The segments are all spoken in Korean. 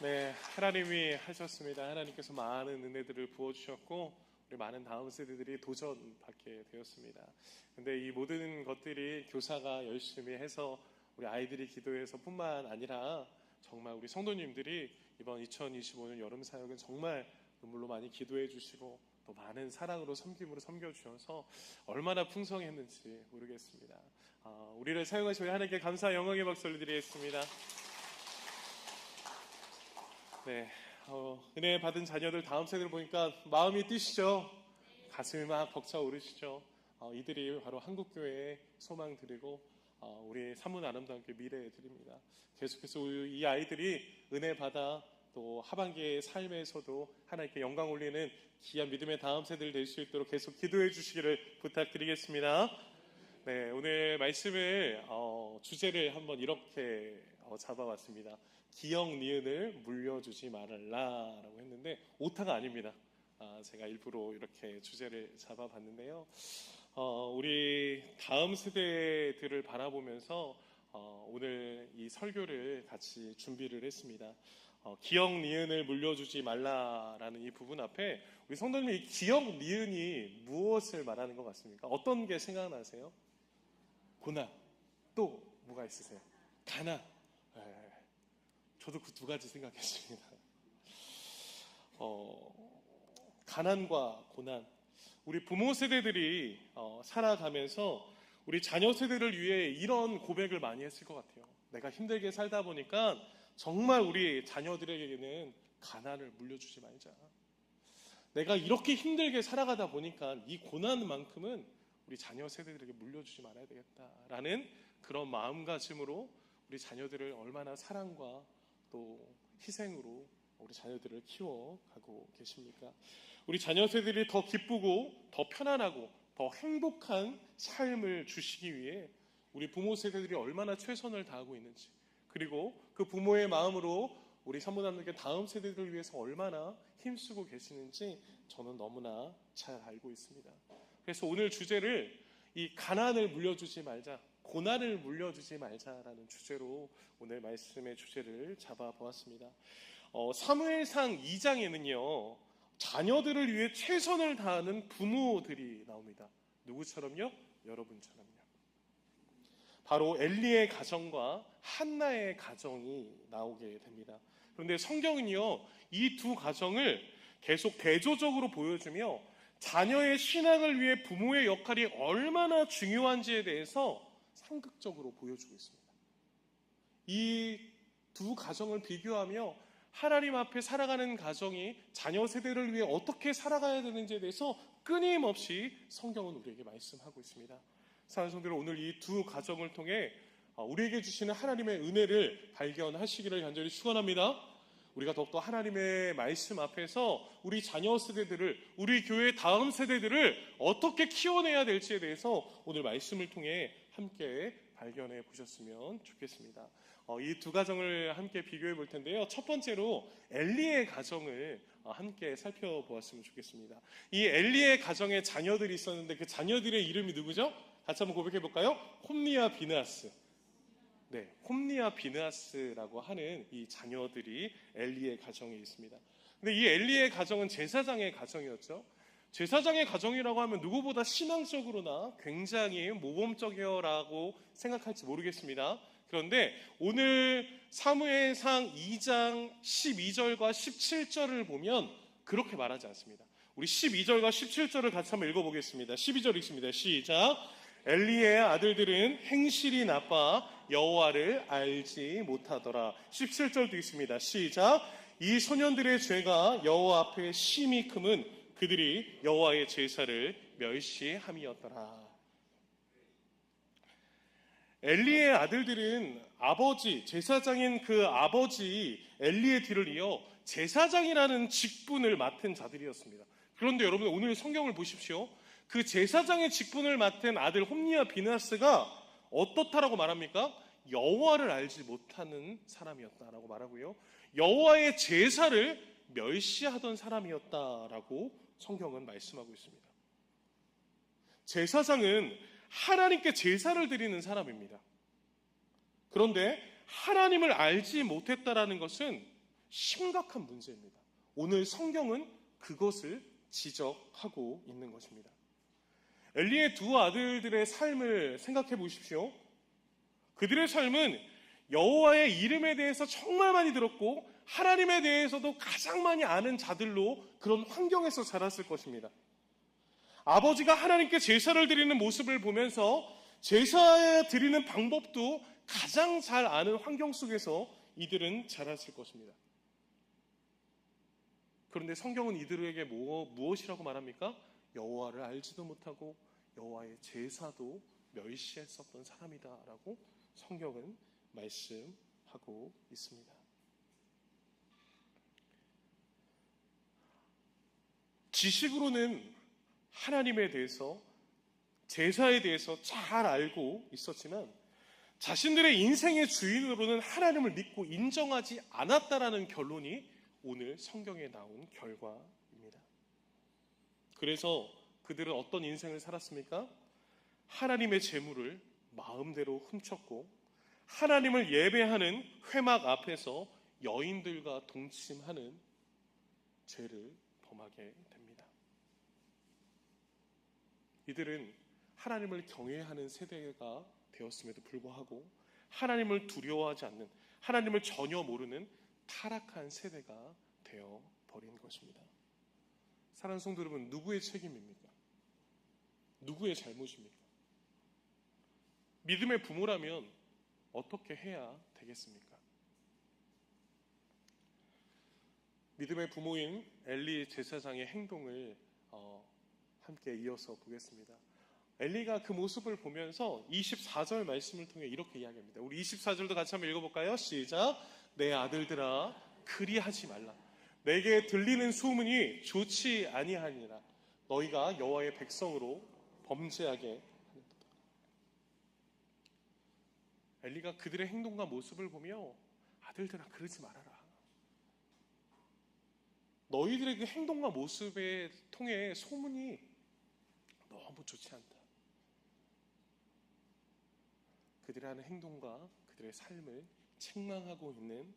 네, 하나님이 하셨습니다. 하나님께서 많은 은혜들을 부어주셨고 우리 많은 다음 세대들이 도전받게 되었습니다. 근데 이 모든 것들이 교사가 열심히 해서 우리 아이들이 기도해서 뿐만 아니라 정말 우리 성도님들이 이번 2025년 여름 사역은 정말 눈물로 많이 기도해 주시고 또 많은 사랑으로 섬김으로 섬겨주셔서 얼마나 풍성했는지 모르겠습니다. 우리를 사용하시고 하나님께 감사 영광의 박수 올려드리겠습니다. 네, 은혜 받은 자녀들 다음 세대를 보니까 마음이 뛰시죠? 가슴이 막 벅차오르시죠? 이들이 바로 한국교회의 소망들이고 우리 사문 아름다운 교회 미래들입니다. 계속해서 이 아이들이 은혜 받아 또 하반기의 삶에서도 하나님께 영광 올리는 귀한 믿음의 다음 세대를 될 수 있도록 계속 기도해 주시기를 부탁드리겠습니다. 네, 오늘 말씀을 주제를 한번 이렇게 잡아봤습니다. 기역 니은을 물려주지 말라라고 했는데 오타가 아닙니다. 제가 일부러 이렇게 주제를 잡아봤는데요. 우리 다음 세대들을 바라보면서 오늘 이 설교를 같이 준비를 했습니다. 기역 니은을 물려주지 말라라는 이 부분 앞에 우리 성도님이 이 기역 니은이 무엇을 말하는 것 같습니까? 어떤 게 생각나세요? 고난, 또 뭐가 있으세요? 가난. 저도 그 두 가지 생각했습니다. 가난과 고난. 우리 부모 세대들이 살아가면서 우리 자녀 세대를 위해 이런 고백을 많이 했을 것 같아요. 내가 힘들게 살다 보니까 정말 우리 자녀들에게는 가난을 물려주지 말자. 내가 이렇게 힘들게 살아가다 보니까 이 고난만큼은 우리 자녀 세대들에게 물려주지 말아야 되겠다라는 그런 마음가짐으로 우리 자녀들을 얼마나 사랑과 또 희생으로 우리 자녀들을 키워가고 계십니까? 우리 자녀 세대들이 더 기쁘고 더 편안하고 더 행복한 삶을 주시기 위해 우리 부모 세대들이 얼마나 최선을 다하고 있는지, 그리고 그 부모의 마음으로 우리 사모님께 다음 세대들을 위해서 얼마나 힘쓰고 계시는지 저는 너무나 잘 알고 있습니다. 그래서 오늘 주제를 이 가난을 물려주지 말자, 고난을 물려주지 말자라는 주제로 오늘 말씀의 주제를 잡아보았습니다. 사무엘상 2장에는요 자녀들을 위해 최선을 다하는 부모들이 나옵니다. 누구처럼요? 여러분처럼요. 바로 엘리의 가정과 한나의 가정이 나오게 됩니다. 그런데 성경은요 이 두 가정을 계속 대조적으로 보여주며 자녀의 신앙을 위해 부모의 역할이 얼마나 중요한지에 대해서 상극적으로 보여주고 있습니다. 이 두 가정을 비교하며 하나님 앞에 살아가는 가정이 자녀 세대를 위해 어떻게 살아가야 되는지에 대해서 끊임없이 성경은 우리에게 말씀하고 있습니다. 사랑하는 성도들, 오늘 이 두 가정을 통해 우리에게 주시는 하나님의 은혜를 발견하시기를 간절히 축원합니다. 우리가 더욱더 하나님의 말씀 앞에서 우리 자녀 세대들을, 우리 교회의 다음 세대들을 어떻게 키워내야 될지에 대해서 오늘 말씀을 통해 함께 발견해 보셨으면 좋겠습니다. 이 두 가정을 함께 비교해 볼 텐데요. 첫 번째로 엘리의 가정을 함께 살펴보았으면 좋겠습니다. 이 엘리의 가정에 자녀들이 있었는데 그 자녀들의 이름이 누구죠? 같이 한번 고백해 볼까요? 홈니와 비느하스. 네, 홈니와 비느하스라고 하는 이 자녀들이 엘리의 가정에 있습니다. 근데 이 엘리의 가정은 제사장의 가정이었죠. 제사장의 가정이라고 하면 누구보다 신앙적으로나 굉장히 모범적이라고 생각할지 모르겠습니다. 그런데 오늘 사무엘상 2장 12절과 17절을 보면 그렇게 말하지 않습니다. 우리 12절과 17절을 같이 한번 읽어보겠습니다. 12절 읽습니다. 시작. 엘리의 아들들은 행실이 나빠 여호와를 알지 못하더라. 17절도 있습니다. 시작. 이 소년들의 죄가 여호와 앞에 심히 크면 그들이 여호와의 제사를 멸시함이었더라. 엘리의 아들들은 아버지, 제사장인 그 아버지 엘리의 뒤를 이어 제사장이라는 직분을 맡은 자들이었습니다. 그런데 여러분 오늘 성경을 보십시오. 그 제사장의 직분을 맡은 아들 홈니와 비느하스가 어떻다라고 말합니까? 여호와를 알지 못하는 사람이었다라고 말하고요. 여호와의 제사를 멸시하던 사람이었다라고 성경은 말씀하고 있습니다. 제사장은 하나님께 제사를 드리는 사람입니다. 그런데 하나님을 알지 못했다라는 것은 심각한 문제입니다. 오늘 성경은 그것을 지적하고 있는 것입니다. 엘리의 두 아들들의 삶을 생각해 보십시오. 그들의 삶은 여호와의 이름에 대해서 정말 많이 들었고 하나님에 대해서도 가장 많이 아는 자들로 그런 환경에서 자랐을 것입니다. 아버지가 하나님께 제사를 드리는 모습을 보면서 제사 드리는 방법도 가장 잘 아는 환경 속에서 이들은 자랐을 것입니다. 그런데 성경은 이들에게 무엇이라고 말합니까? 여호와를 알지도 못하고 여호와의 제사도 멸시했었던 사람이다라고 성경은 말씀하고 있습니다. 지식으로는 하나님에 대해서, 제사에 대해서 잘 알고 있었지만 자신들의 인생의 주인으로는 하나님을 믿고 인정하지 않았다라는 결론이 오늘 성경에 나온 결과입니다. 그래서 그들은 어떤 인생을 살았습니까? 하나님의 재물을 마음대로 훔쳤고 하나님을 예배하는 회막 앞에서 여인들과 동침하는 죄를 범하게 됩니다. 이들은 하나님을 경외하는 세대가 되었음에도 불구하고 하나님을 두려워하지 않는, 하나님을 전혀 모르는 타락한 세대가 되어버린 것입니다. 사랑하는 성도 여러분, 누구의 책임입니까? 누구의 잘못입니까? 믿음의 부모라면 어떻게 해야 되겠습니까? 믿음의 부모인 엘리 제사장의 행동을 함께 이어서 보겠습니다. 엘리가 그 모습을 보면서 24절 말씀을 통해 이렇게 이야기합니다. 우리 24절도 같이 한번 읽어볼까요? 시작. 내 아들들아 그리하지 말라. 내게 들리는 소문이 좋지 아니하니라. 너희가 여호와의 백성으로 범죄하게 하는도다. 엘리가 그들의 행동과 모습을 보며 아들들아 그러지 말아라. 너희들의 그 행동과 모습에 통해 소문이 너무 좋지 않다. 그들의 하는 행동과 그들의 삶을 책망하고 있는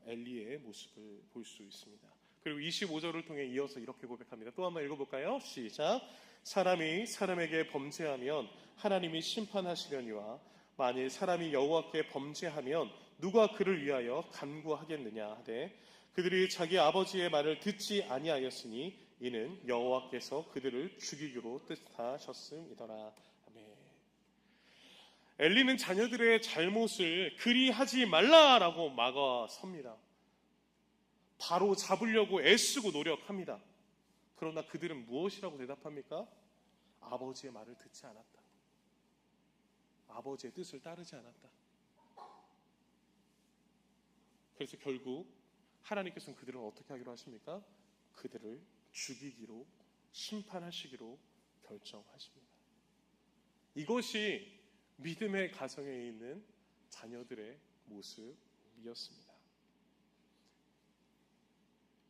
엘리의 모습을 볼 수 있습니다. 그리고 25절을 통해 이어서 이렇게 고백합니다. 또 한번 읽어볼까요? 시작. 사람이 사람에게 범죄하면 하나님이 심판하시려니와 만일 사람이 여호와께 범죄하면 누가 그를 위하여 간구하겠느냐 하되 그들이 자기 아버지의 말을 듣지 아니하였으니 이는 여호와께서 그들을 죽이기로 뜻하셨음이더라. 아멘. 엘리는 자녀들의 잘못을 그리하지 말라라고 막아섭니다. 바로 잡으려고 애쓰고 노력합니다. 그러나 그들은 무엇이라고 대답합니까? 아버지의 말을 듣지 않았다. 아버지의 뜻을 따르지 않았다. 그래서 결국 하나님께서는 그들을 어떻게 하기로 하십니까? 그들을 죽이기로, 심판하시기로 결정하십니다. 이것이 믿음의 가정에 있는 자녀들의 모습이었습니다.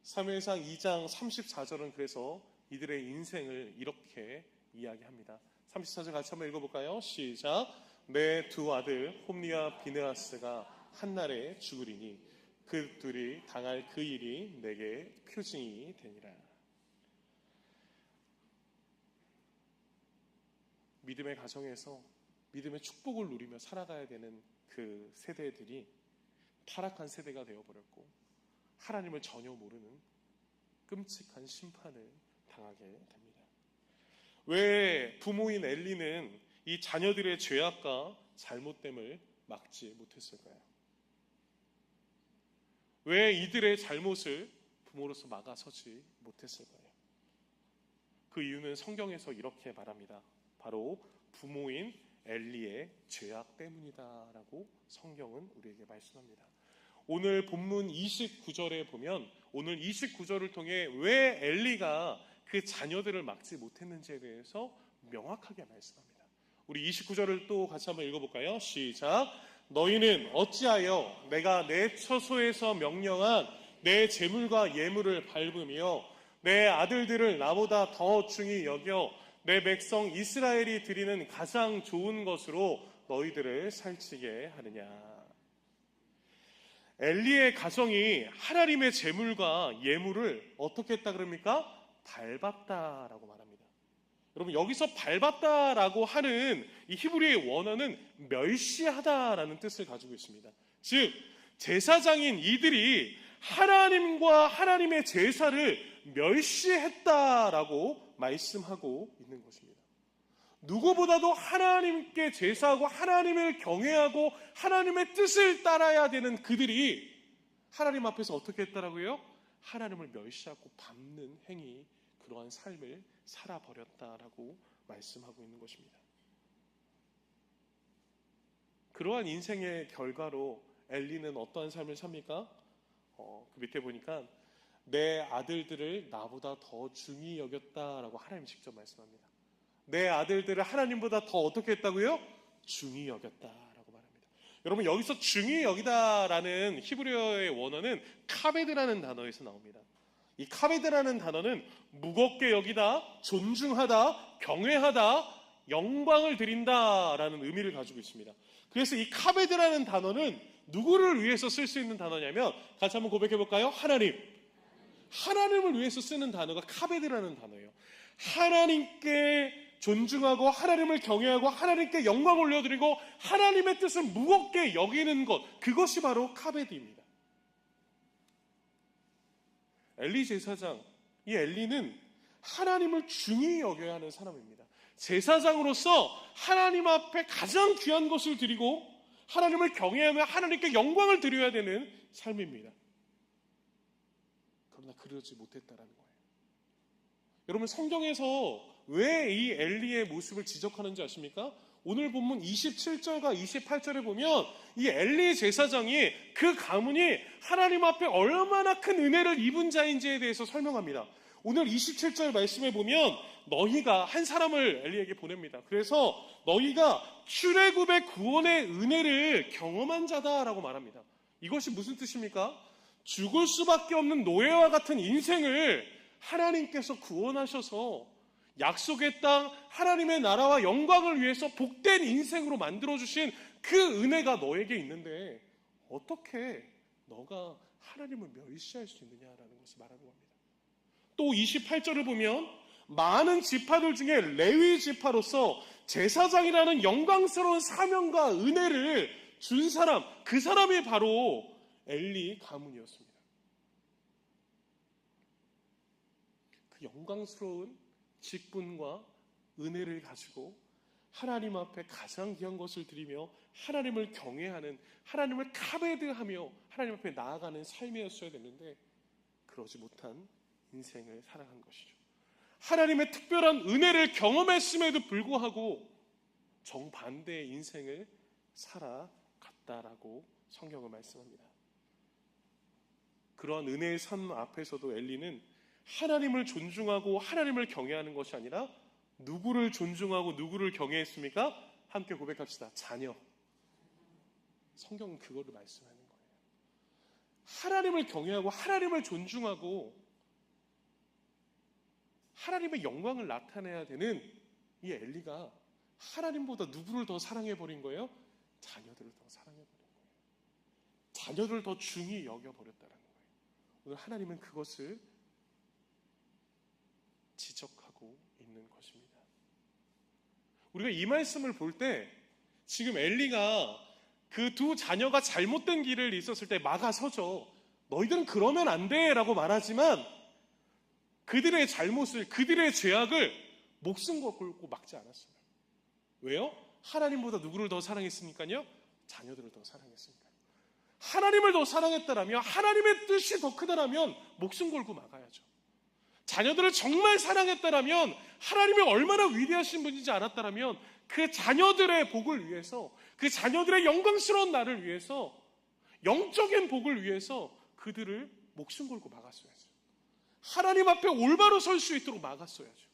사무엘상 2장 34절은 그래서 이들의 인생을 이렇게 이야기합니다. 34절 같이 한번 읽어볼까요? 시작. 내 두 아들 홈리와 비느하스가 한날에 죽으리니 그들이 당할 그 일이 내게 표징이 되니라. 믿음의 가정에서 믿음의 축복을 누리며 살아가야 되는 그 세대들이 타락한 세대가 되어버렸고 하나님을 전혀 모르는 끔찍한 심판을 당하게 됩니다. 왜 부모인 엘리는 이 자녀들의 죄악과 잘못됨을 막지 못했을까요? 왜 이들의 잘못을 부모로서 막아서지 못했을까요? 그 이유는 성경에서 이렇게 말합니다. 바로 부모인 엘리의 죄악 때문이다라고 성경은 우리에게 말씀합니다. 오늘 본문 29절에 보면 오늘 29절을 통해 왜 엘리가 그 자녀들을 막지 못했는지에 대해서 명확하게 말씀합니다. 우리 29절을 또 같이 한번 읽어볼까요? 시작. 너희는 어찌하여 내가 내 처소에서 명령한 내 재물과 예물을 밟으며 내 아들들을 나보다 더 중히 여겨 내 백성 이스라엘이 드리는 가장 좋은 것으로 너희들을 살찌게 하느냐. 엘리의 가정이 하나님의 제물과 예물을 어떻게 했다 그럽니까? 밟았다라고 말합니다. 여러분, 여기서 밟았다라고 하는 이 히브리의 원어는 멸시하다라는 뜻을 가지고 있습니다. 즉, 제사장인 이들이 하나님과 하나님의 제사를 멸시했다라고 말씀하고 있는 것입니다. 누구보다도 하나님께 제사하고 하나님을 경외하고 하나님의 뜻을 따라야 되는 그들이 하나님 앞에서 어떻게 했다라고요? 하나님을 멸시하고 밟는 행위, 그러한 삶을 살아버렸다라고 말씀하고 있는 것입니다. 그러한 인생의 결과로 엘리는 어떠한 삶을 삽니까? 그 밑에 보니까 내 아들들을 나보다 더 중히 여겼다라고 하나님 직접 말씀합니다. 내 아들들을 하나님보다 더 어떻게 했다고요? 중히 여겼다라고 말합니다. 여러분, 여기서 중히 여기다라는 히브리어의 원어는 카베드라는 단어에서 나옵니다. 이 카베드라는 단어는 무겁게 여기다, 존중하다, 경외하다, 영광을 드린다라는 의미를 가지고 있습니다. 그래서 이 카베드라는 단어는 누구를 위해서 쓸 수 있는 단어냐면, 같이 한번 고백해 볼까요? 하나님을 위해서 쓰는 단어가 카베드라는 단어예요. 하나님께 존중하고 하나님을 경외하고 하나님께 영광 올려드리고 하나님의 뜻을 무겁게 여기는 것, 그것이 바로 카베드입니다. 엘리 제사장, 이 엘리는 하나님을 중히 여겨야 하는 사람입니다. 제사장으로서 하나님 앞에 가장 귀한 것을 드리고 하나님을 경외하며 하나님께 영광을 드려야 되는 삶입니다. 그러나 그러지 못했다라는 거예요. 여러분, 성경에서 왜 이 엘리의 모습을 지적하는지 아십니까? 오늘 본문 27절과 28절에 보면 이 엘리 제사장이 그 가문이 하나님 앞에 얼마나 큰 은혜를 입은 자인지에 대해서 설명합니다. 오늘 27절 말씀에 보면 너희가 한 사람을 엘리에게 보냅니다. 그래서 너희가 출애굽의 구원의 은혜를 경험한 자다라고 말합니다. 이것이 무슨 뜻입니까? 죽을 수밖에 없는 노예와 같은 인생을 하나님께서 구원하셔서 약속의 땅 하나님의 나라와 영광을 위해서 복된 인생으로 만들어주신 그 은혜가 너에게 있는데 어떻게 너가 하나님을 멸시할 수 있느냐라는 것을 말하는 겁니다. 또 28절을 보면 많은 지파들 중에 레위 지파로서 제사장이라는 영광스러운 사명과 은혜를 준 사람, 그 사람이 바로 엘리 가문이었습니다. 그 영광스러운 직분과 은혜를 가지고 하나님 앞에 가장 귀한 것을 드리며 하나님을 경외하는, 하나님을 카베드하며 하나님 앞에 나아가는 삶이었어야 됐는데 그러지 못한 인생을 살아간 것이죠. 하나님의 특별한 은혜를 경험했음에도 불구하고 정반대의 인생을 살아갔다라고 성경은 말씀합니다. 그러한 은혜의 삶 앞에서도 엘리는 하나님을 존중하고 하나님을 경외하는 것이 아니라 누구를 존중하고 누구를 경외했습니까? 함께 고백합시다. 자녀. 성경은 그거를 말씀하는 거예요. 하나님을 경외하고 하나님을 존중하고 하나님의 영광을 나타내야 되는 이 엘리가 하나님보다 누구를 더 사랑해버린 거예요? 자녀들을 더 사랑해버린 거예요. 자녀들을 더 중히 여겨버렸다는 거예요. 오늘 하나님은 그것을 지적하고 있는 것입니다. 우리가 이 말씀을 볼 때 지금 엘리가 그 두 자녀가 잘못된 길을 있었을 때 막아서죠. 너희들은 그러면 안 돼 라고 말하지만 그들의 잘못을, 그들의 죄악을 목숨 걸고 막지 않았어요. 왜요? 하나님보다 누구를 더 사랑했으니까요? 자녀들을 더 사랑했으니까요. 하나님을 더 사랑했다라면, 하나님의 뜻이 더 크다라면 목숨 걸고 막아야죠. 자녀들을 정말 사랑했다라면, 하나님이 얼마나 위대하신 분인지 알았다라면 그 자녀들의 복을 위해서, 그 자녀들의 영광스러운 날을 위해서, 영적인 복을 위해서 그들을 목숨 걸고 막았어야죠. 하나님 앞에 올바로 설 수 있도록 막았어야죠.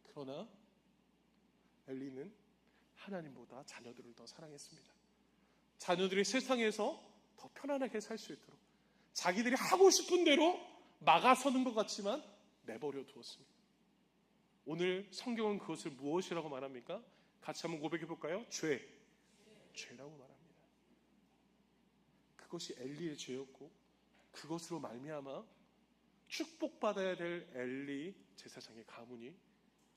그러나 엘리는 하나님보다 자녀들을 더 사랑했습니다. 자녀들이 세상에서 더 편안하게 살 수 있도록 자기들이 하고 싶은 대로 막아서는 것 같지만 내버려 두었습니다. 오늘 성경은 그것을 무엇이라고 말합니까? 같이 한번 고백해 볼까요? 죄라고 말합니다. 그것이 엘리의 죄였고 그것으로 말미암아 축복받아야 될 엘리 제사장의 가문이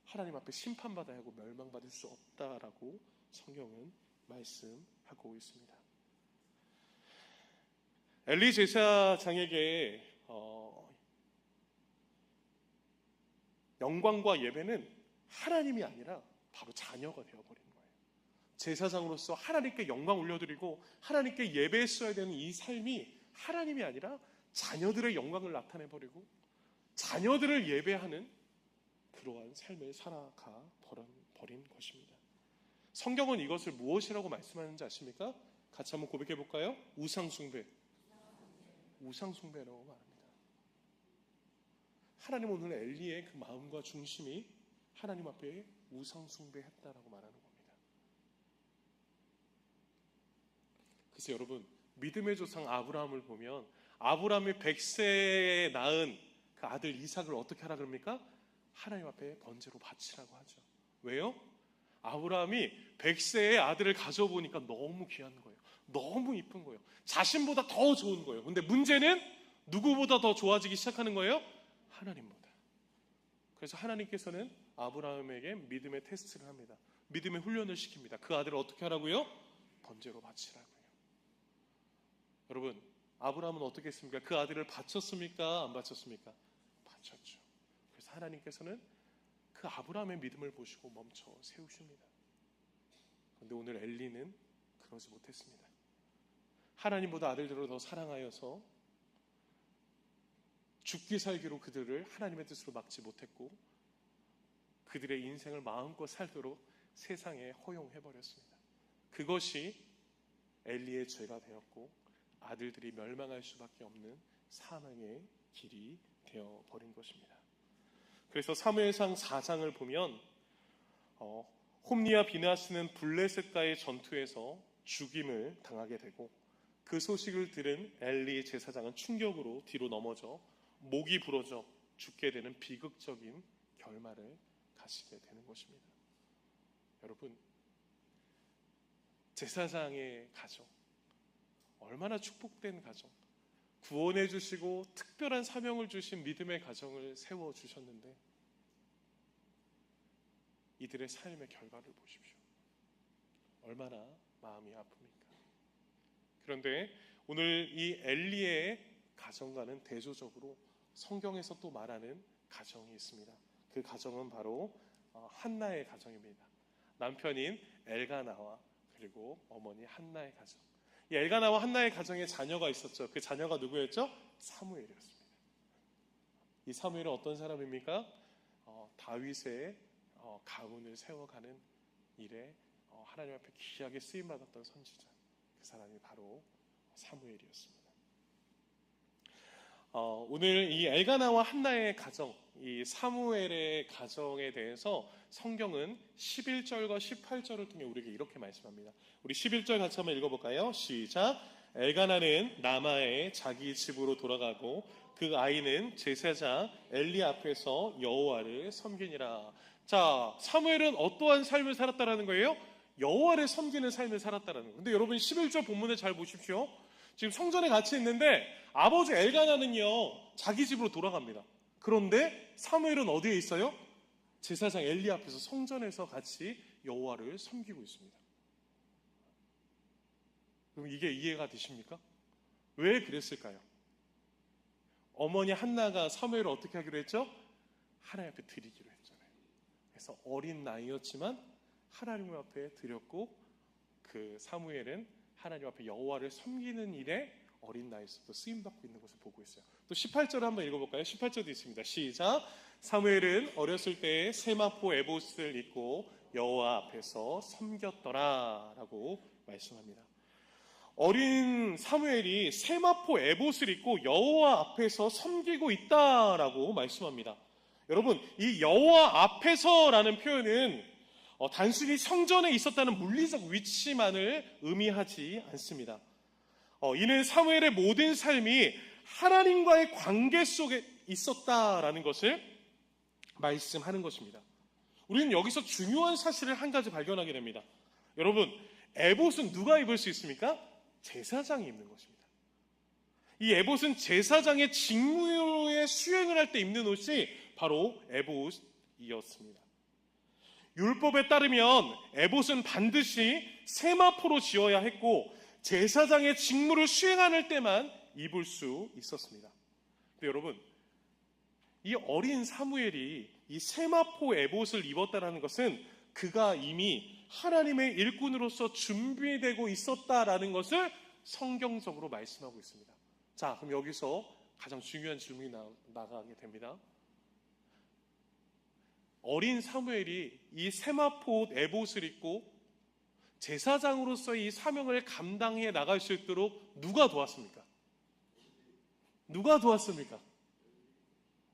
하나님 앞에 심판받아야 하고 멸망받을 수 없다라고 성경은 말씀하고 있습니다. 엘리 제사장에게 영광과 예배는 하나님이 아니라 바로 자녀가 되어버린 거예요. 제사장으로서 하나님께 영광 올려드리고 하나님께 예배했어야 되는 이 삶이 하나님이 아니라 자녀들의 영광을 나타내버리고 자녀들을 예배하는 그러한 삶을 살아가 버린 것입니다. 성경은 이것을 무엇이라고 말씀하는지 아십니까? 같이 한번 고백해 볼까요? 우상숭배. 우상숭배라고 말합니다. 하나님 오늘 엘리의 그 마음과 중심이 하나님 앞에 우상숭배했다라고 말하는 겁니다. 그래서 여러분, 믿음의 조상 아브라함을 보면 아브라함이 100세에 낳은 그 아들 이삭을 어떻게 하라 그럽니까? 하나님 앞에 번제로 바치라고 하죠. 왜요? 아브라함이 100세의 아들을 가져보니까 너무 귀한 거예요. 너무 이쁜 거예요. 자신보다 더 좋은 거예요. 근데 문제는 누구보다 더 좋아지기 시작하는 거예요? 하나님보다. 그래서 하나님께서는 아브라함에게 믿음의 테스트를 합니다. 믿음의 훈련을 시킵니다. 그 아들을 어떻게 하라고요? 번제로 바치라고요. 여러분, 아브라함은 어떻게 했습니까? 그 아들을 바쳤습니까? 안 바쳤습니까? 바쳤죠. 그래서 하나님께서는 그 아브라함의 믿음을 보시고 멈춰 세우십니다. 그런데 오늘 엘리는 그러지 못했습니다. 하나님보다 아들들을 더 사랑하여서 죽기 살기로 그들을 하나님의 뜻으로 막지 못했고 그들의 인생을 마음껏 살도록 세상에 허용해버렸습니다. 그것이 엘리의 죄가 되었고 아들들이 멸망할 수밖에 없는 사망의 길이 되어버린 것입니다. 그래서 사무엘상 4장을 보면 홈리와 비나스는 블레셋과의 전투에서 죽임을 당하게 되고 그 소식을 들은 엘리 제사장은 충격으로 뒤로 넘어져 목이 부러져 죽게 되는 비극적인 결말을 가시게 되는 것입니다. 여러분, 제사장의 가정 얼마나 축복된 가정, 구원해 주시고 특별한 사명을 주신 믿음의 가정을 세워주셨는데 이들의 삶의 결과를 보십시오. 얼마나 마음이 아픕니까? 그런데 오늘 이 엘리의 가정과는 대조적으로 성경에서 또 말하는 가정이 있습니다. 그 가정은 바로 한나의 가정입니다. 남편인 엘가나와 그리고 어머니 한나의 가정. 이 엘가나와 한나의 가정에 자녀가 있었죠. 그 자녀가 누구였죠? 사무엘이었습니다. 이 사무엘은 어떤 사람입니까? 다윗의 가문을 세워가는 일에 하나님 앞에 귀하게 쓰임받았던 선지자. 그 사람이 바로 사무엘이었습니다. 오늘 이 엘가나와 한나의 가정, 이 사무엘의 가정에 대해서 성경은 11절과 18절을 통해 우리에게 이렇게 말씀합니다. 우리 11절 같이 한번 읽어볼까요? 시작. 엘가나는 라마에 자기 집으로 돌아가고 그 아이는 제사장 엘리 앞에서 여호와를 섬기니라. 자, 사무엘은 어떠한 삶을 살았다라는 거예요? 여호와를 섬기는 삶을 살았다라는 거예요. 근데 여러분 11절 본문을 잘 보십시오. 지금 성전에 같이 있는데 아버지 엘가나는요 자기 집으로 돌아갑니다. 그런데 사무엘은 어디에 있어요? 제사장 엘리 앞에서 성전에서 같이 여호와를 섬기고 있습니다. 그럼 이게 이해가 되십니까? 왜 그랬을까요? 어머니 한나가 사무엘을 어떻게 하기로 했죠? 하나님 앞에 드리기로 했잖아요. 그래서 어린 나이였지만 하나님 앞에 드렸고 그 사무엘은 하나님 앞에 여호와를 섬기는 일에 어린 나이에서도 쓰임받고 있는 것을 보고 있어요. 또 18절을 한번 읽어볼까요? 18절도 있습니다. 시작. 사무엘은 어렸을 때에 세마포 에봇을 입고 여호와 앞에서 섬겼더라 라고 말씀합니다. 어린 사무엘이 세마포 에봇을 입고 여호와 앞에서 섬기고 있다라고 말씀합니다. 여러분, 이 여호와 앞에서라는 표현은 단순히 성전에 있었다는 물리적 위치만을 의미하지 않습니다. 이는 사무엘의 모든 삶이 하나님과의 관계 속에 있었다라는 것을 말씀하는 것입니다. 우리는 여기서 중요한 사실을 한 가지 발견하게 됩니다. 여러분, 에봇은 누가 입을 수 있습니까? 제사장이 입는 것입니다. 이 에봇은 제사장의 직무에 수행을 할 때 입는 옷이 바로 에봇이었습니다. 율법에 따르면 에봇은 반드시 세마포로 지어야 했고 제사장의 직무를 수행할 때만 입을 수 있었습니다. 근데 여러분, 이 어린 사무엘이 이 세마포 에봇을 입었다는 것은 그가 이미 하나님의 일꾼으로서 준비되고 있었다라는 것을 성경적으로 말씀하고 있습니다. 자, 그럼 여기서 가장 중요한 질문이 나가게 됩니다. 어린 사무엘이 이 세마포 에봇을 입고 제사장으로서 이 사명을 감당해 나갈 수 있도록 누가 도왔습니까? 누가 도왔습니까?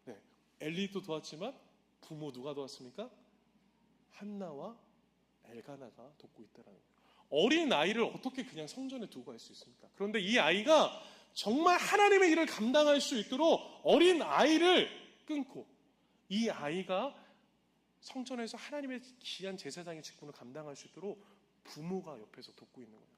네, 엘리도 도왔지만 부모 누가 도왔습니까? 한나와 엘가나가 돕고 있다는 거예요. 어린 아이를 어떻게 그냥 성전에 두고 갈 수 있습니까? 그런데 이 아이가 정말 하나님의 일을 감당할 수 있도록 어린 아이를 끊고 이 아이가 성전에서 하나님의 귀한 제사장의 직분을 감당할 수 있도록 부모가 옆에서 돕고 있는 거예요.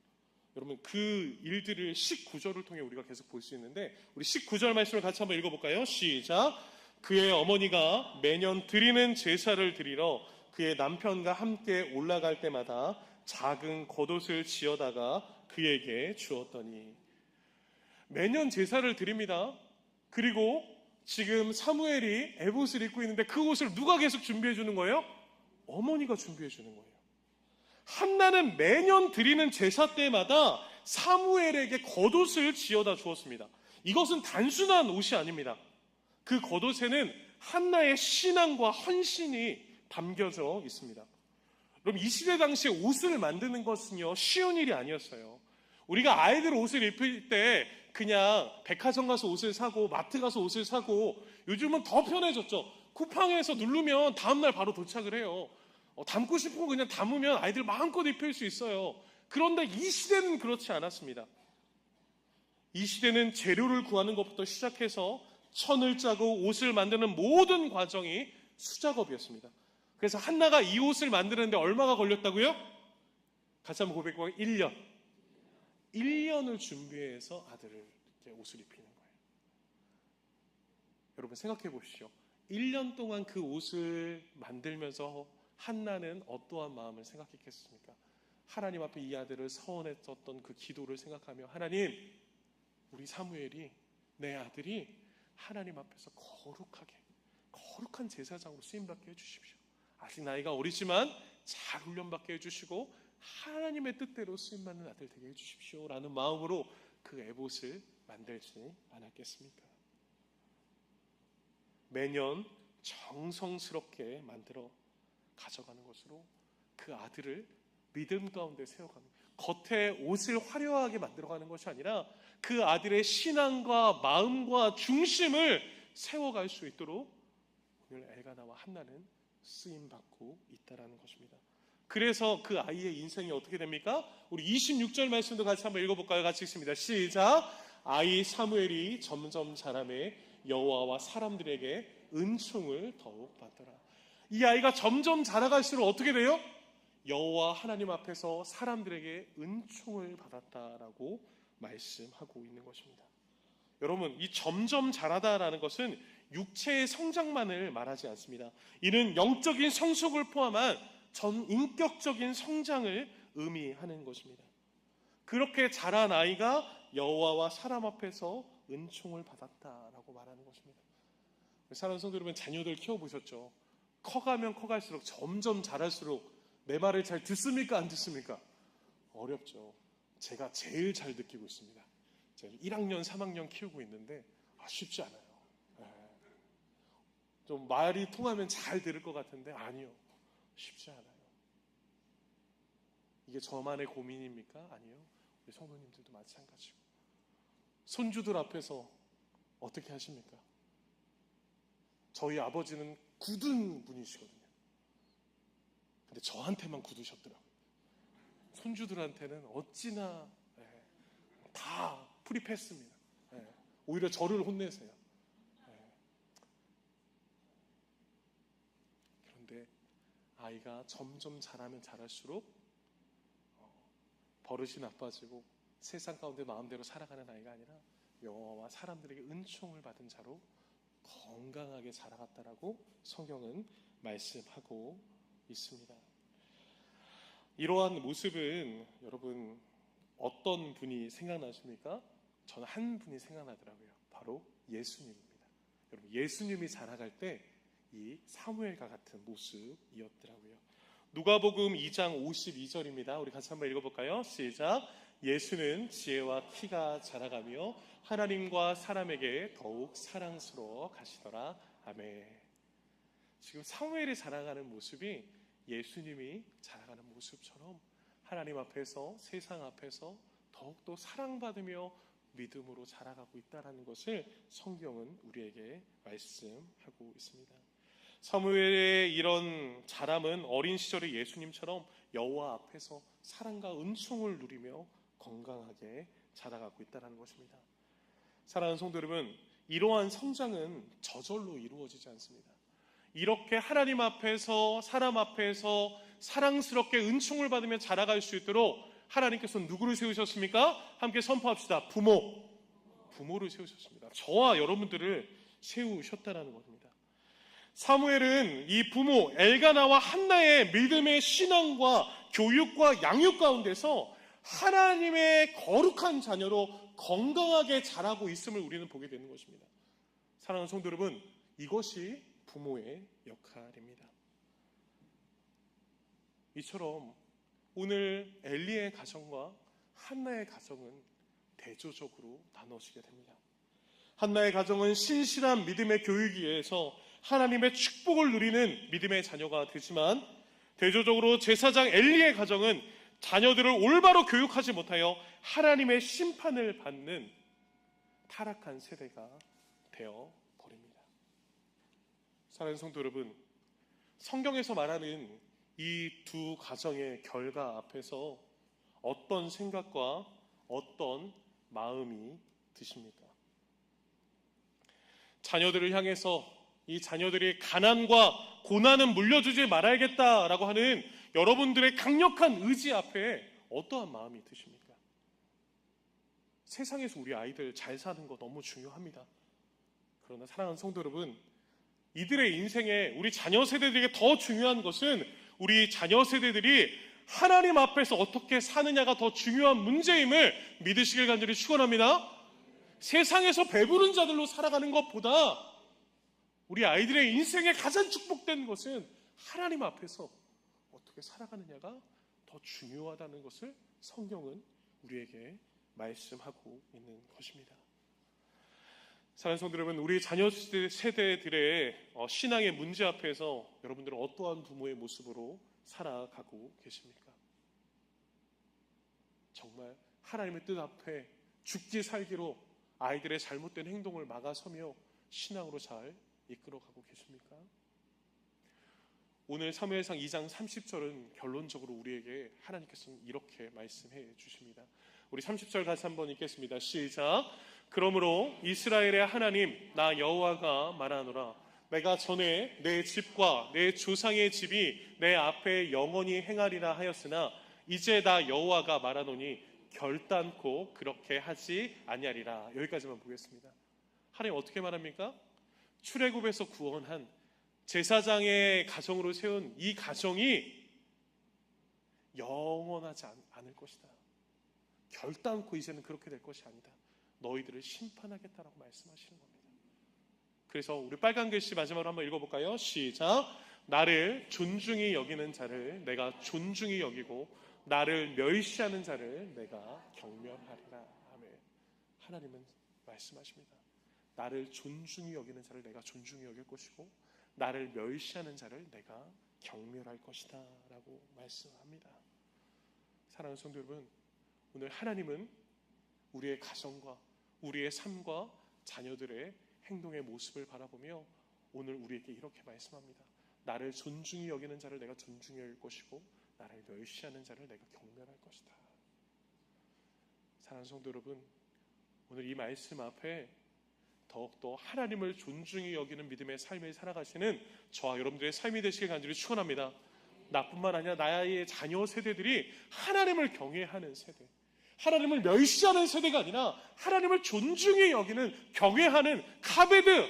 여러분, 그 일들을 19절을 통해 우리가 계속 볼 수 있는데 우리 19절 말씀을 같이 한번 읽어볼까요? 시작! 그의 어머니가 매년 드리는 제사를 드리러 그의 남편과 함께 올라갈 때마다 작은 겉옷을 지어다가 그에게 주었더니. 매년 제사를 드립니다. 그리고 지금 사무엘이 에봇을 입고 있는데 그 옷을 누가 계속 준비해 주는 거예요? 어머니가 준비해 주는 거예요. 한나는 매년 드리는 제사 때마다 사무엘에게 겉옷을 지어다 주었습니다. 이것은 단순한 옷이 아닙니다. 그 겉옷에는 한나의 신앙과 헌신이 담겨져 있습니다. 그럼 이 시대 당시에 옷을 만드는 것은요, 쉬운 일이 아니었어요. 우리가 아이들 옷을 입힐 때 그냥 백화점 가서 옷을 사고 마트 가서 옷을 사고, 요즘은 더 편해졌죠. 쿠팡에서 누르면 다음날 바로 도착을 해요. 담고 싶은 거 그냥 담으면 아이들 마음껏 입힐 수 있어요. 그런데 이 시대는 그렇지 않았습니다. 이 시대는 재료를 구하는 것부터 시작해서 천을 짜고 옷을 만드는 모든 과정이 수작업이었습니다. 그래서 한나가 이 옷을 만드는데 얼마가 걸렸다고요? 같이 한번 고백해볼까요? 1년. 1년을 준비해서 아들을 옷을 입히는 거예요. 여러분 생각해 보시죠. 1년 동안 그 옷을 만들면서 한나는 어떠한 마음을 생각했겠습니까? 하나님 앞에 이 아들을 서원했었던 그 기도를 생각하며, 하나님, 우리 사무엘이, 내 아들이 하나님 앞에서 거룩한 제사장으로 쓰임받게 해주십시오. 아직 나이가 어리지만 잘 훈련받게 해주시고 하나님의 뜻대로 쓰임받는 아들 되게 해주십시오 라는 마음으로 그 에봇을 만들지 않았겠습니까? 매년 정성스럽게 만들어 가져가는 것으로 그 아들을 믿음 가운데 세워가는, 겉에 옷을 화려하게 만들어가는 것이 아니라 그 아들의 신앙과 마음과 중심을 세워갈 수 있도록 오늘 엘가나와 한나는 쓰임받고 있다는 것입니다. 그래서 그 아이의 인생이 어떻게 됩니까? 우리 26절 말씀도 같이 한번 읽어볼까요? 같이 읽습니다. 시작! 아이 사무엘이 점점 자라매 여호와와 사람들에게 은총을 더욱 받더라. 이 아이가 점점 자라갈수록 어떻게 돼요? 여호와 하나님 앞에서 사람들에게 은총을 받았다라고 말씀하고 있는 것입니다. 여러분, 이 점점 자라다라는 것은 육체의 성장만을 말하지 않습니다. 이는 영적인 성숙을 포함한 전 인격적인 성장을 의미하는 것입니다. 그렇게 자란 아이가 여호와와 사람 앞에서 은총을 받았다라고 말하는 것입니다. 사랑하는 성도 여러분, 자녀들 키워보셨죠? 커가면 커갈수록 점점 자랄수록 내 말을 잘 듣습니까? 안 듣습니까? 어렵죠. 제가 제일 잘 느끼고 있습니다. 제가 1학년, 3학년 키우고 있는데 쉽지 않아요. 좀 말이 통하면 잘 들을 것 같은데 아니요. 쉽지 않아요. 이게 저만의 고민입니까? 아니요. 우리 성도님들도 마찬가지고. 손주들 앞에서 어떻게 하십니까? 저희 아버지는 굳은 분이시거든요. 근데 저한테만 굳으셨더라고요. 손주들한테는 어찌나 다 프리패스입니다. 오히려 저를 혼내세요. 그런데 아이가 점점 자라면 자랄수록 버릇이 나빠지고 세상 가운데 마음대로 살아가는 아이가 아니라 여호와와 사람들에게 은총을 받은 자로 건강하게 자라갔다라고 성경은 말씀하고 있습니다. 이러한 모습은 여러분 어떤 분이 생각나십니까? 저는 한 분이 생각나더라고요. 바로 예수님입니다. 여러분 예수님이 자라갈 때 이 사무엘과 같은 모습이었더라고요. 누가복음 2장 52절입니다. 우리 같이 한번 읽어볼까요? 시작. 예수는 지혜와 키가 자라가며 하나님과 사람에게 더욱 사랑스러워 가시더라. 아멘. 지금 사무엘이 자라가는 모습이 예수님이 자라가는 모습처럼 하나님 앞에서 세상 앞에서 더욱더 사랑받으며 믿음으로 자라가고 있다는 것을 성경은 우리에게 말씀하고 있습니다. 사무엘의 이런 자람은 어린 시절의 예수님처럼 여호와 앞에서 사랑과 은총을 누리며 건강하게 자라가고 있다는 것입니다. 사랑하는 성도 여러분, 이러한 성장은 저절로 이루어지지 않습니다. 이렇게 하나님 앞에서 사람 앞에서 사랑스럽게 은총을 받으며 자라갈 수 있도록 하나님께서는 누구를 세우셨습니까? 함께 선포합시다. 부모를 세우셨습니다. 저와 여러분들을 세우셨다는 겁니다. 사무엘은 이 부모 엘가나와 한나의 믿음의 신앙과 교육과 양육 가운데서 하나님의 거룩한 자녀로 건강하게 자라고 있음을 우리는 보게 되는 것입니다. 사랑하는 성도 여러분, 이것이 부모의 역할입니다. 이처럼 오늘 엘리의 가정과 한나의 가정은 대조적으로 나눠지게 됩니다. 한나의 가정은 신실한 믿음의 교육에 의해서 하나님의 축복을 누리는 믿음의 자녀가 되지만, 대조적으로 제사장 엘리의 가정은 자녀들을 올바로 교육하지 못하여 하나님의 심판을 받는 타락한 세대가 되어 버립니다. 사랑하는 성도 여러분, 성경에서 말하는 이 두 가정의 결과 앞에서 어떤 생각과 어떤 마음이 드십니까? 자녀들을 향해서 이 자녀들이 가난과 고난은 물려주지 말아야겠다라고 하는 여러분들의 강력한 의지 앞에 어떠한 마음이 드십니까? 세상에서 우리 아이들 잘 사는 거 너무 중요합니다. 그러나 사랑하는 성도 여러분, 이들의 인생에 우리 자녀 세대들에게 더 중요한 것은 우리 자녀 세대들이 하나님 앞에서 어떻게 사느냐가 더 중요한 문제임을 믿으시길 간절히 축원합니다. 세상에서 배부른 자들로 살아가는 것보다 우리 아이들의 인생에 가장 축복된 것은 하나님 앞에서 어떻게 살아가느냐가 더 중요하다는 것을 성경은 우리에게 말씀하고 있는 것입니다. 사랑하는 성도 여러분, 우리 자녀 세대들의 신앙의 문제 앞에서 여러분들은 어떠한 부모의 모습으로 살아가고 계십니까? 정말 하나님의 뜻 앞에 죽기 살기로 아이들의 잘못된 행동을 막아서며 신앙으로 잘 이끌어가고 계십니까? 오늘 사무엘상 2장 30절은 결론적으로 우리에게 하나님께서는 이렇게 말씀해 주십니다. 우리 30절 다시 한번 읽겠습니다. 시작. 그러므로 이스라엘의 하나님 나 여호와가 말하노라. 내가 전에 내 집과 내 조상의 집이 내 앞에 영원히 행하리라 하였으나 이제 나 여호와가 말하노니 결단코 그렇게 하지 아니하리라. 여기까지만 보겠습니다. 하나님 어떻게 말합니까? 출애굽에서 구원한 제사장의 가정으로 세운 이 가정이 영원하지 않을 것이다. 결단코 이제는 그렇게 될 것이 아니다. 너희들을 심판하겠다라고 말씀하시는 겁니다. 그래서 우리 빨간 글씨 마지막으로 한번 읽어볼까요? 시작. 나를 존중히 여기는 자를 내가 존중히 여기고 나를 멸시하는 자를 내가 경멸하리라. 아멘. 하나님은 말씀하십니다. 나를 존중히 여기는 자를 내가 존중히 여길 것이고 나를 멸시하는 자를 내가 경멸할 것이다 라고 말씀합니다. 사랑하는 성도 여러분, 오늘 하나님은 우리의 가정과 우리의 삶과 자녀들의 행동의 모습을 바라보며 오늘 우리에게 이렇게 말씀합니다. 나를 존중히 여기는 자를 내가 존중히 여길 것이고 나를 멸시하는 자를 내가 경멸할 것이다. 사랑하는 성도 여러분, 오늘 이 말씀 앞에 더욱더 하나님을 존중히 여기는 믿음의 삶을 살아가시는 저와 여러분들의 삶이 되시길 간절히 축원합니다. 나뿐만 아니라 나의 자녀 세대들이 하나님을 경외하는 세대, 하나님을 멸시하는 세대가 아니라 하나님을 존중히 여기는, 경외하는 카베드,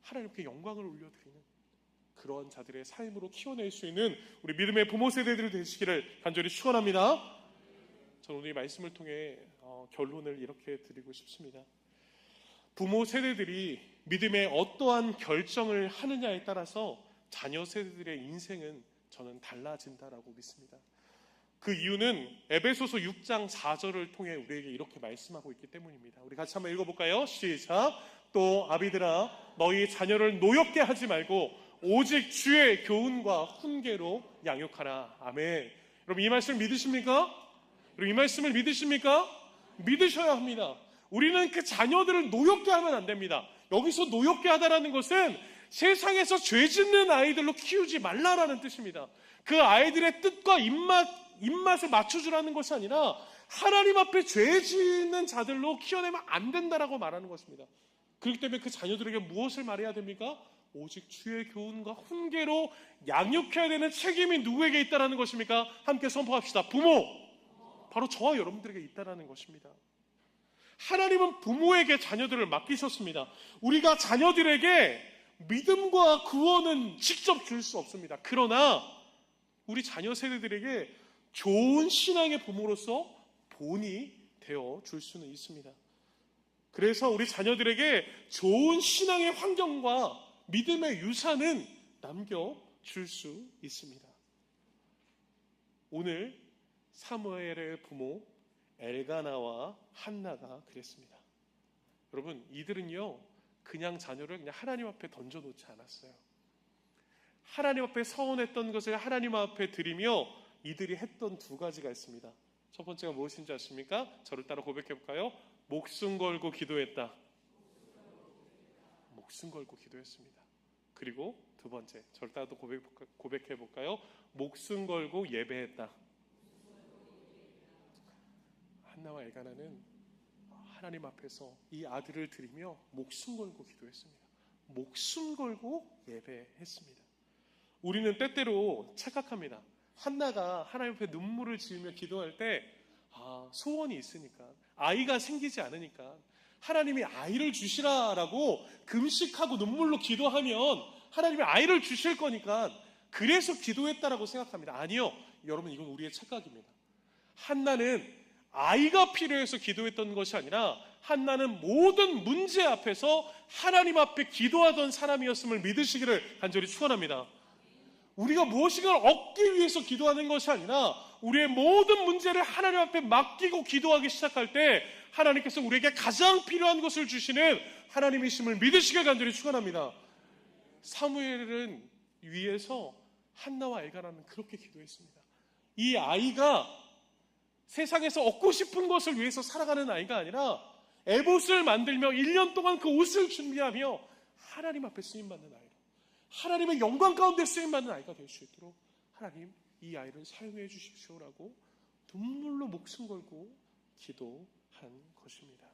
하나님께 영광을 올려드리는 그러한 자들의 삶으로 키워낼 수 있는 우리 믿음의 부모 세대들이 되시기를 간절히 축원합니다. 저는 오늘 이 말씀을 통해 결론을 이렇게 드리고 싶습니다. 부모 세대들이 믿음의 어떠한 결정을 하느냐에 따라서 자녀 세대들의 인생은 저는 달라진다라고 믿습니다. 그 이유는 에베소서 6장 4절을 통해 우리에게 이렇게 말씀하고 있기 때문입니다. 우리 같이 한번 읽어볼까요? 시작. 또 아비들아 너희 자녀를 노엽게 하지 말고 오직 주의 교훈과 훈계로 양육하라. 아멘. 여러분 이 말씀 믿으십니까? 여러분 이 말씀을 믿으십니까? 믿으셔야 합니다. 우리는 그 자녀들을 노엽게 하면 안 됩니다. 여기서 노엽게 하다라는 것은 세상에서 죄 짓는 아이들로 키우지 말라라는 뜻입니다. 그 아이들의 뜻과 입맛에 맞춰주라는 것이 아니라 하나님 앞에 죄 짓는 자들로 키워내면 안 된다라고 말하는 것입니다. 그렇기 때문에 그 자녀들에게 무엇을 말해야 됩니까? 오직 주의 교훈과 훈계로 양육해야 되는 책임이 누구에게 있다라는 것입니까? 함께 선포합시다. 부모! 바로 저와 여러분들에게 있다라는 것입니다. 하나님은 부모에게 자녀들을 맡기셨습니다. 우리가 자녀들에게 믿음과 구원은 직접 줄 수 없습니다. 그러나 우리 자녀 세대들에게 좋은 신앙의 부모로서 본이 되어 줄 수는 있습니다. 그래서 우리 자녀들에게 좋은 신앙의 환경과 믿음의 유산은 남겨줄 수 있습니다. 오늘 사무엘의 부모 엘가나와 한나가 그랬습니다. 여러분 이들은요 그냥 자녀를 그냥 하나님 앞에 던져놓지 않았어요. 하나님 앞에 서원했던 것을 하나님 앞에 드리며 이들이 했던 두 가지가 있습니다. 첫 번째가 무엇인지 아십니까? 저를 따라 고백해볼까요? 목숨 걸고 기도했다. 목숨 걸고 기도했습니다. 그리고 두 번째, 저를 따라 또 고백해볼까요? 목숨 걸고 예배했다. 한나와 엘가나는 하나님 앞에서 이 아들을 드리며 목숨 걸고 기도했습니다. 목숨 걸고 예배했습니다. 우리는 때때로 착각합니다. 한나가 하나님 앞에 눈물을 지으며 기도할 때 소원이 있으니까, 아이가 생기지 않으니까 하나님이 아이를 주시라라고 금식하고 눈물로 기도하면 하나님이 아이를 주실 거니까 그래서 기도했다라고 생각합니다. 아니요. 여러분 이건 우리의 착각입니다. 한나는 아이가 필요해서 기도했던 것이 아니라 한나는 모든 문제 앞에서 하나님 앞에 기도하던 사람이었음을 믿으시기를 간절히 축원합니다. 우리가 무엇인가를 얻기 위해서 기도하는 것이 아니라 우리의 모든 문제를 하나님 앞에 맡기고 기도하기 시작할 때 하나님께서 우리에게 가장 필요한 것을 주시는 하나님이심을 믿으시길 간절히 축원합니다. 사무엘은 위에서 한나와 엘가나는 그렇게 기도했습니다. 이 아이가 세상에서 얻고 싶은 것을 위해서 살아가는 아이가 아니라 에봇을 만들며 1년 동안 그 옷을 준비하며 하나님 앞에 쓰임받는 아이로, 하나님의 영광 가운데 쓰임받는 아이가 될 수 있도록 하나님 이 아이를 사용해 주십시오라고 눈물로 목숨 걸고 기도한 것입니다.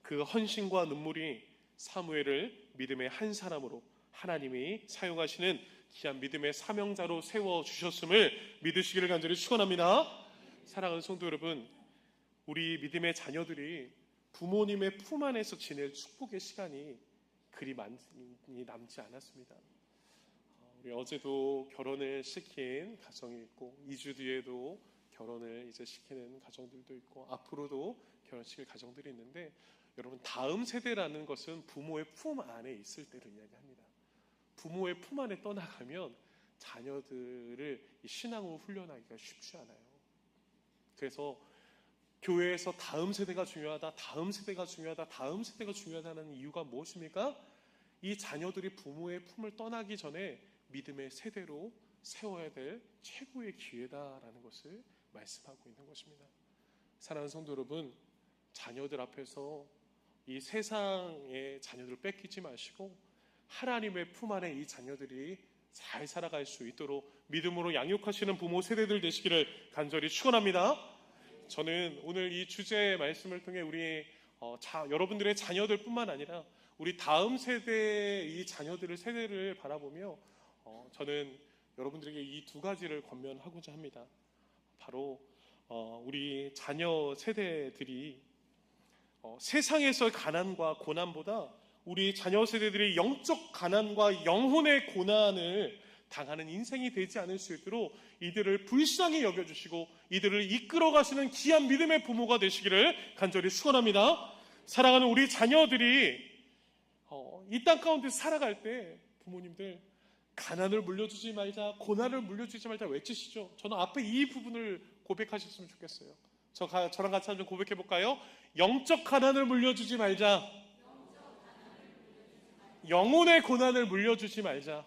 그 헌신과 눈물이 사무엘을 믿음의 한 사람으로 하나님이 사용하시는 귀한 믿음의 사명자로 세워주셨음을 믿으시기를 간절히 축원합니다. 사랑하는 성도 여러분, 우리 믿음의 자녀들이 부모님의 품 안에서 지낼 축복의 시간이 그리 많이 남지 않았습니다. 우리 어제도 결혼을 시킨 가정이 있고 2주 뒤에도 결혼을 이제 시키는 가정들도 있고 앞으로도 결혼시킬 가정들이 있는데, 여러분 다음 세대라는 것은 부모의 품 안에 있을 때를 이야기합니다. 부모의 품 안에 떠나가면 자녀들을 신앙으로 훈련하기가 쉽지 않아요. 그래서 교회에서 다음 세대가 중요하다, 다음 세대가 중요하다, 다음 세대가 중요하다는 이유가 무엇입니까? 이 자녀들이 부모의 품을 떠나기 전에 믿음의 세대로 세워야 될 최고의 기회다라는 것을 말씀하고 있는 것입니다. 사랑하는 성도 여러분, 자녀들 앞에서 이 세상의 자녀들을 뺏기지 마시고 하나님의 품 안에 이 자녀들이 잘 살아갈 수 있도록 믿음으로 양육하시는 부모 세대들 되시기를 간절히 축원합니다. 저는 오늘 이 주제의 말씀을 통해 우리 여러분들의 자녀들뿐만 아니라 우리 다음 세대의 이 자녀들의 세대를 바라보며 저는 여러분들에게 이 두 가지를 권면하고자 합니다. 바로 우리 자녀 세대들이 세상에서의 가난과 고난보다 우리 자녀 세대들이 영적 가난과 영혼의 고난을 당하는 인생이 되지 않을 수 있도록 이들을 불쌍히 여겨주시고 이들을 이끌어 가시는 귀한 믿음의 부모가 되시기를 간절히 축원합니다. 사랑하는 우리 자녀들이 이 땅 가운데 살아갈 때 부모님들 가난을 물려주지 말자, 고난을 물려주지 말자 외치시죠. 저는 앞에 이 부분을 고백하셨으면 좋겠어요. 저랑 같이 한번 고백해 볼까요? 영적 가난을 물려주지 말자. 영혼의 고난을 물려주지 말자.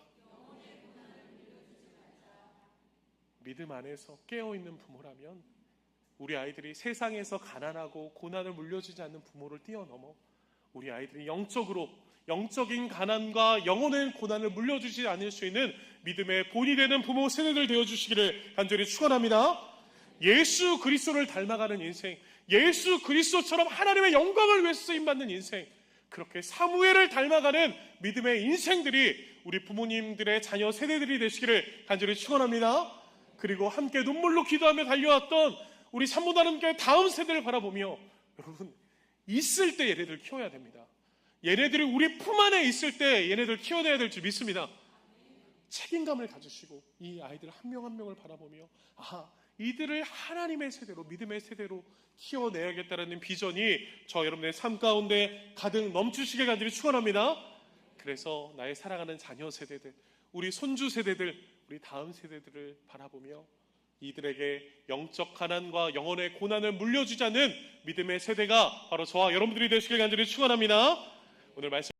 믿음 안에서 깨어있는 부모라면 우리 아이들이 세상에서 가난하고 고난을 물려주지 않는 부모를 뛰어넘어 우리 아이들이 영적인 가난과 영혼의 고난을 물려주지 않을 수 있는 믿음의 본이 되는 부모 세대들 되어주시기를 간절히 축원합니다. 예수 그리스도를 닮아가는 인생, 예수 그리스도처럼 하나님의 영광을 위해서 쓰임받는 인생, 그렇게 사무엘을 닮아가는 믿음의 인생들이 우리 부모님들의 자녀 세대들이 되시기를 간절히 축원합니다. 그리고 함께 눈물로 기도하며 달려왔던 우리 산모나눔교회 다음 세대를 바라보며 여러분, 있을 때 얘네들 키워야 됩니다. 얘네들이 우리 품 안에 있을 때 얘네들 키워내야 될 줄 믿습니다. 책임감을 가지시고 이 아이들 한 명 한 명을 바라보며 이들을 하나님의 세대로, 믿음의 세대로 키워내야겠다는 비전이 저 여러분의 삶 가운데 가득 넘치시길 간절히 축원합니다. 그래서 나의 사랑하는 자녀 세대들, 우리 손주 세대들, 우리 다음 세대들을 바라보며 이들에게 영적 가난과 영혼의 고난을 물려주지 않는 믿음의 세대가 바로 저와 여러분들이 되시길 간절히 축원합니다. 오늘 말씀